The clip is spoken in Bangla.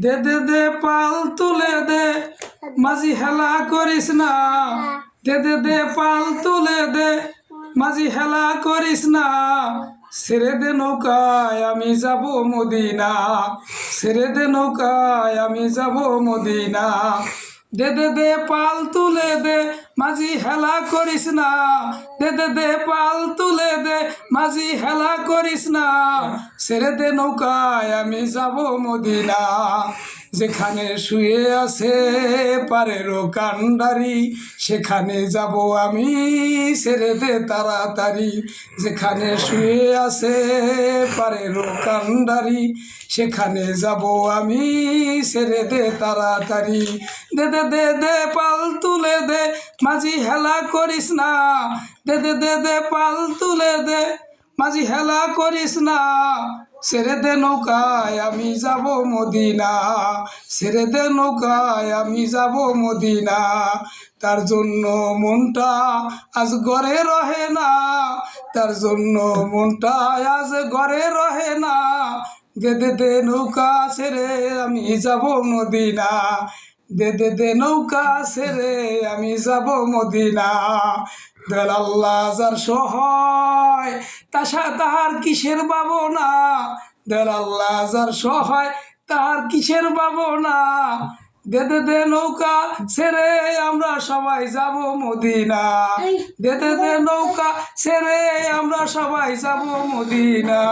দে দে দে পাল তুলে দে মাঝি হেলা করিস না। দে দে দে পাল তুলে দে মাঝি হেলা করিস না। ছেড়ে দে নৌকায় আমি যাব মদিনা। ছেড়ে দে নৌকায় আমি যাব মদিনা। দে দে দে পাল তুলে দে মাঝি হেলা করিস না। দে দে দে পাল তুলে দে মাঝি হেলা করিস না। ছেড়ে দে নৌকায় আমি যাব মদিনা। যেখানে শুয়ে আছে পারেরও কান্ডারি সেখানে যাব আমি। ছেড়ে দে তাড়াতাড়ি। যেখানে শুয়ে আছে পারেরও কান্ডারি সেখানে যাব আমি। ছেড়ে দে তাড়াতাড়ি। দে দে দে দে পাল তুলে দে মাঝি হেলা করিস না। দে দে দে দে পাল তুলে দে মাঝি হেলা করিস না। ছেড়ে দে নৌকায় আমি যাব মদিনা। ছেড়ে দে নৌকায় আমি যাব মদিনা। তার জন্য মনটা আজ ঘরে রহে না। তার জন্য মনটা আজ ঘরে রহে না। দে দে দে নৌকা ছেড়ে আমি যাব মদিনা। দে দে দে নৌকা ছেড়ে আমি যাব মদিনা। দয়াল আল্লাহ যার সহায় তাহার কিসের ভাবনা। দয়াল আল্লাহ যার সহায় তাহার কিসের ভাবনা। দে দে দে নৌকা ছেড়ে আমরা সবাই যাব মদিনা। দে দে দে নৌকা ছেড়ে আমরা সবাই যাব মদিনা।